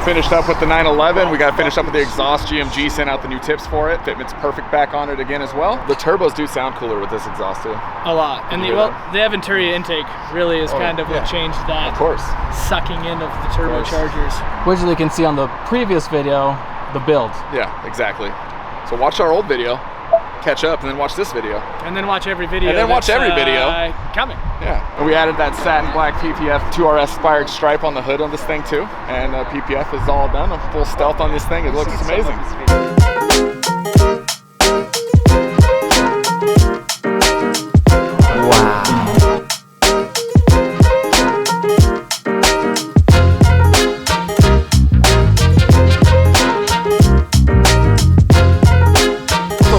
finished up with the 911. We got finished up with the exhaust. GMG sent out the new tips for it. Fitment's perfect back on it again as well. The turbos do sound cooler with this exhaust too. A lot. And the Aventuria intake really is kind of what changed that. Of course. Sucking in of the turbochargers. Which you can see on the previous video, the build. Yeah, exactly. So watch our old video, catch up, and then watch this video. And then watch every video. And then watch every video. Coming. Yeah. And we added that satin black PPF 2RS inspired stripe on the hood on this thing too. And PPF is all done. I'm full stealth on this thing. It looks amazing.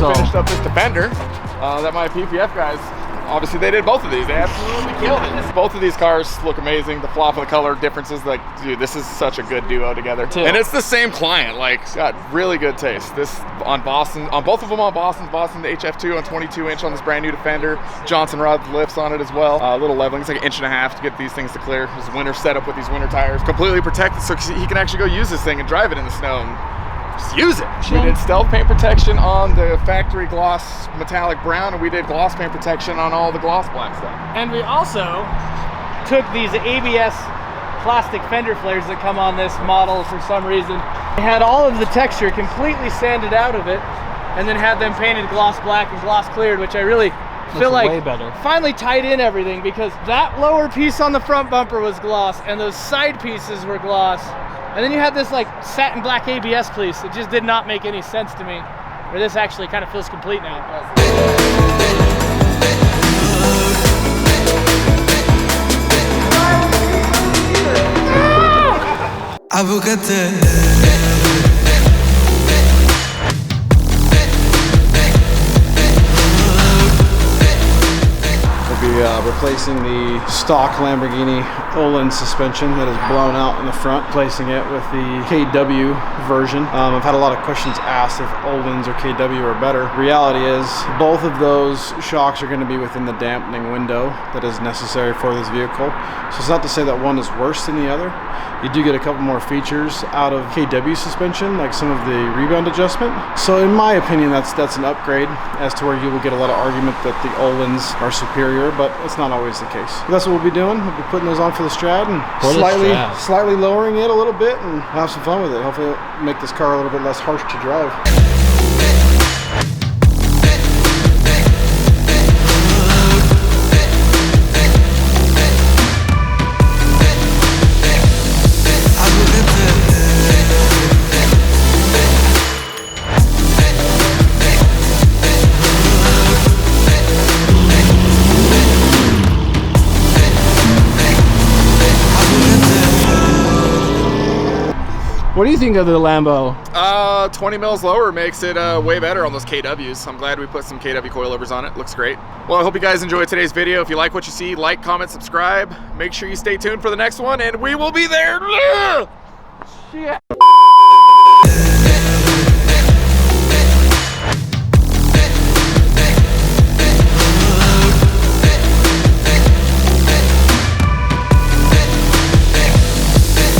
Finished up this Defender that my PPF guys, obviously they did both of these. They absolutely killed it. Both of these cars look amazing. The flop of the color differences, like, dude, this is such a good duo together. And it's the same client, like, got really good taste. This on Vossen, on both of them on Vossen the HF2 on 22-inch on this brand new Defender. Johnson rod lifts on it as well. A little leveling, it's like 1.5 inches to get these things to clear. His winter setup with these winter tires, completely protected, so he can actually go use this thing and drive it in the snow. And just use it. We did stealth paint protection on the factory gloss metallic brown, and we did gloss paint protection on all the gloss black stuff. And we also took these ABS plastic fender flares that come on this model for some reason. We had all of the texture completely sanded out of it, and then had them painted gloss black and gloss cleared, which I really feel like way better. Finally tied in everything, because that lower piece on the front bumper was gloss and those side pieces were gloss. And then you had this like satin black ABS piece. It just did not make any sense to me. Where this actually kind of feels complete now. Replacing the stock Lamborghini Öhlins suspension that is blown out in the front, replacing it with the KW version. I've had a lot of questions asked if Öhlins or KW are better. Reality is both of those shocks are going to be within the dampening window that is necessary for this vehicle. So it's not to say that one is worse than the other. You do get a couple more features out of KW suspension, like some of the rebound adjustment. So in my opinion, that's an upgrade, as to where you will get a lot of argument that the Öhlins are superior, but it's not always the case. So that's what we'll be doing. We'll be putting those on for the Strad and slightly lowering it a little bit, and have some fun with it. Hopefully it'll make this car a little bit less harsh to drive. What do you think of the Lambo? 20 mils lower makes it way better on those KWs. I'm glad we put some KW coilovers on it. Looks great. Well, I hope you guys enjoyed today's video. If you like what you see, like, comment, subscribe. Make sure you stay tuned for the next one, and we will be there. Shit.